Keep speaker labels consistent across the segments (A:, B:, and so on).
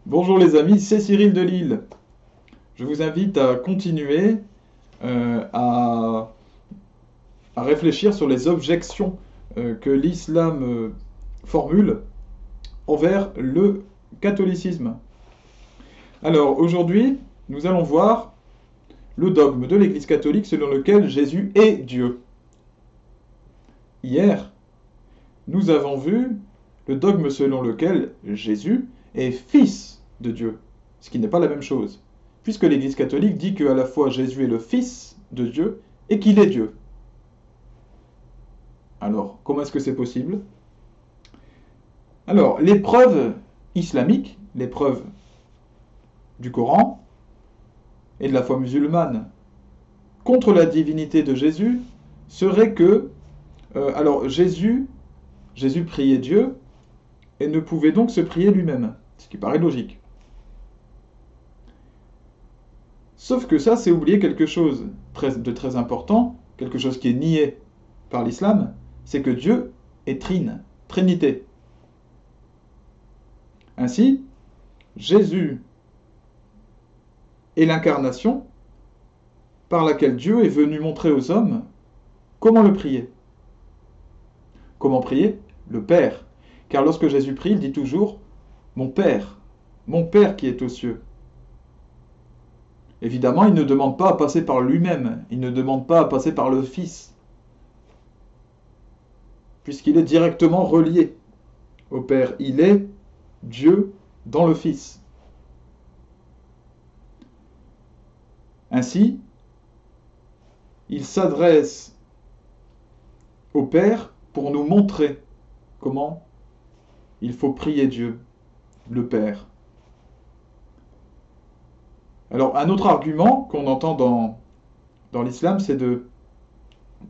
A: Bonjour les amis, c'est Cyril de Lille. Je vous invite à continuer à réfléchir sur les objections que l'islam formule envers le catholicisme. Alors aujourd'hui, nous allons voir le dogme de l'Église catholique selon lequel Jésus est Dieu. Hier, nous avons vu le dogme selon lequel Jésus est fils de Dieu, ce qui n'est pas la même chose, puisque l'Église catholique dit qu'à la fois Jésus est le fils de Dieu et qu'il est Dieu. Alors, comment est-ce que c'est possible? Alors, les preuves islamiques, les preuves du Coran et de la foi musulmane contre la divinité de Jésus seraient que, Jésus priait Dieu et ne pouvait donc se prier lui-même, ce qui paraît logique. Sauf que ça, c'est oublier quelque chose de très important, quelque chose qui est nié par l'islam, c'est que Dieu est Trinité. Ainsi, Jésus est l'incarnation par laquelle Dieu est venu montrer aux hommes comment le prier. Comment prier? Le Père. Car lorsque Jésus prie, il dit toujours « Mon Père qui est aux cieux ». Évidemment, il ne demande pas à passer par lui-même, il ne demande pas à passer par le Fils, puisqu'il est directement relié au Père. Il est Dieu dans le Fils. Ainsi, il s'adresse au Père pour nous montrer comment il faut prier Dieu, le Père. Alors, un autre argument qu'on entend dans l'islam, c'est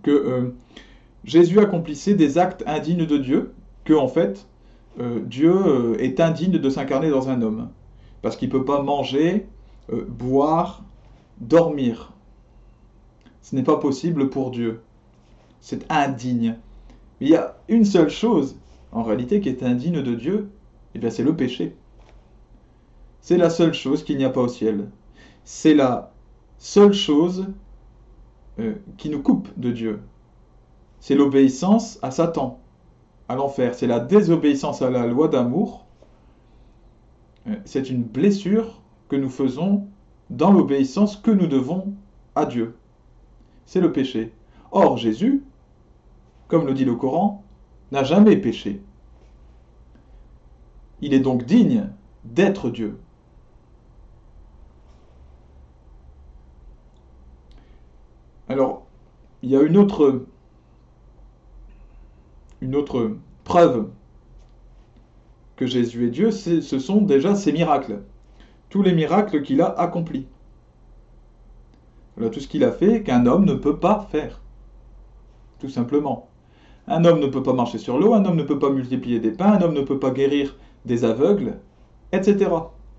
A: que Jésus accomplissait des actes indignes de Dieu, que en fait, Dieu est indigne de s'incarner dans un homme, parce qu'il ne peut pas manger, boire, dormir. Ce n'est pas possible pour Dieu. C'est indigne. Mais il y a une seule chose, en réalité, qui est indigne de Dieu, et bien c'est le péché. C'est la seule chose qu'il n'y a pas au ciel. C'est la seule chose qui nous coupe de Dieu. C'est l'obéissance à Satan, à l'enfer. C'est la désobéissance à la loi d'amour. C'est une blessure que nous faisons dans l'obéissance que nous devons à Dieu. C'est le péché. Or, Jésus, comme le dit le Coran, n'a jamais péché. Il est donc digne d'être Dieu. Alors, il y a une autre preuve que Jésus est Dieu, ce sont déjà ses miracles. Tous les miracles qu'il a accomplis. Voilà tout ce qu'il a fait qu'un homme ne peut pas faire. Tout simplement. Un homme ne peut pas marcher sur l'eau, un homme ne peut pas multiplier des pains, un homme ne peut pas guérir des aveugles, etc.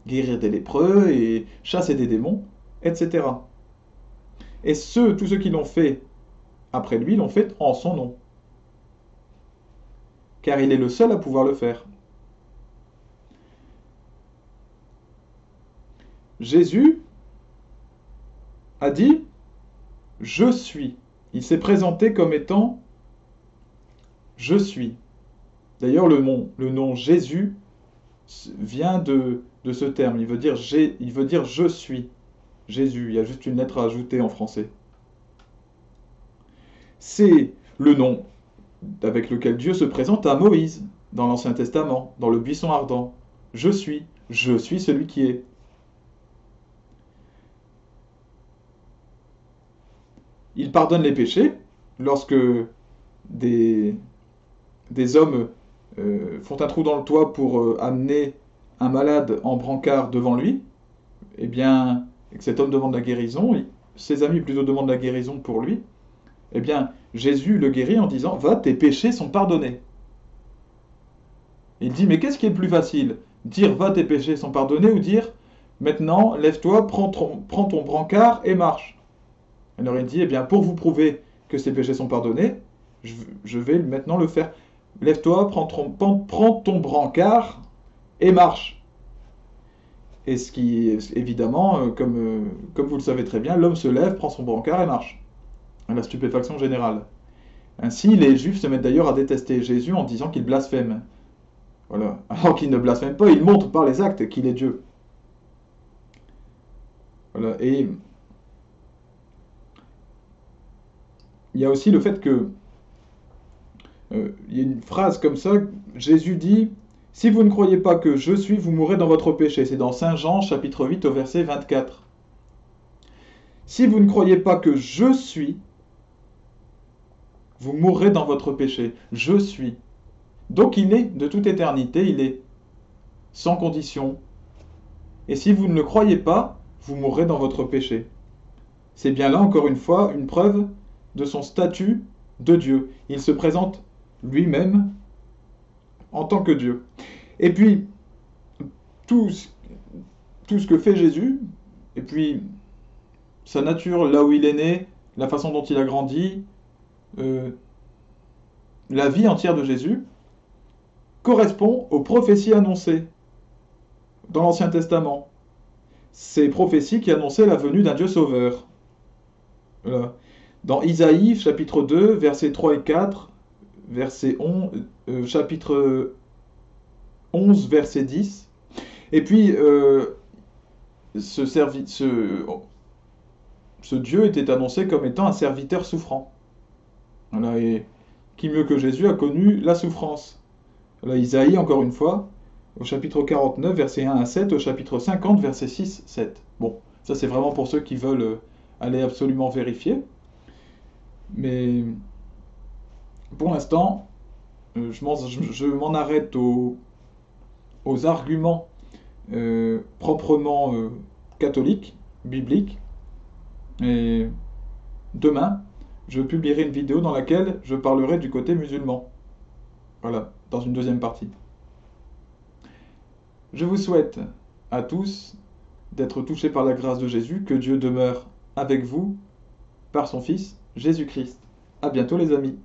A: Guérir des lépreux et chasser des démons, etc. Et tous ceux qui l'ont fait après lui l'ont fait en son nom. Car il est le seul à pouvoir le faire. Jésus a dit « Je suis ». Il s'est présenté comme étant « Je suis ». D'ailleurs, le nom Jésus vient de ce terme. Il veut dire « Je suis ». Jésus, il y a juste une lettre à ajouter en français. C'est le nom avec lequel Dieu se présente à Moïse dans l'Ancien Testament, dans le buisson ardent. Je suis celui qui est. Il pardonne les péchés lorsque des hommes font un trou dans le toit pour amener un malade en brancard devant lui. Eh bien, et que cet homme demande la guérison, ses amis plutôt demandent la guérison pour lui, eh bien, Jésus le guérit en disant « Va, tes péchés sont pardonnés ». Il dit « Mais qu'est-ce qui est le plus facile? Dire « Va, tes péchés sont pardonnés » ou dire « Maintenant, lève-toi, prends ton brancard et marche ». Alors il dit « Eh bien, pour vous prouver que ces péchés sont pardonnés, je vais maintenant le faire. Lève-toi, prends ton brancard et marche ». Et ce qui, évidemment, comme vous le savez très bien, l'homme se lève, prend son brancard et marche. La stupéfaction générale. Ainsi, les Juifs se mettent d'ailleurs à détester Jésus en disant qu'il blasphème. Voilà. Alors qu'il ne blasphème pas, il montre par les actes qu'il est Dieu. Voilà. Et il y a aussi le fait que il y a une phrase comme ça, Jésus dit, si vous ne croyez pas que je suis, vous mourrez dans votre péché. C'est dans Saint Jean, chapitre 8, au verset 24. Si vous ne croyez pas que je suis, vous mourrez dans votre péché. Je suis. Donc il est, de toute éternité, il est, sans condition. Et si vous ne le croyez pas, vous mourrez dans votre péché. C'est bien là, encore une fois, une preuve de son statut de Dieu. Il se présente lui-même en tant que Dieu. Et puis, tout ce que fait Jésus, et puis sa nature, là où il est né, la façon dont il a grandi, la vie entière de Jésus, correspond aux prophéties annoncées dans l'Ancien Testament. Ces prophéties qui annonçaient la venue d'un Dieu sauveur. Voilà. Dans Isaïe, chapitre 2, versets 3 et 4, chapitre 11, verset 10. Et puis, ce Dieu était annoncé comme étant un serviteur souffrant. Voilà, et qui mieux que Jésus a connu la souffrance. Voilà, Isaïe, encore une fois, au chapitre 49, versets 1 à 7, au chapitre 50, versets 6, 7. Bon, ça c'est vraiment pour ceux qui veulent aller absolument vérifier. Mais pour l'instant, je m'en arrête aux arguments proprement catholiques, bibliques. Et demain, je publierai une vidéo dans laquelle je parlerai du côté musulman. Voilà, dans une deuxième partie. Je vous souhaite à tous d'être touchés par la grâce de Jésus, que Dieu demeure avec vous par son Fils, Jésus-Christ. À bientôt les amis.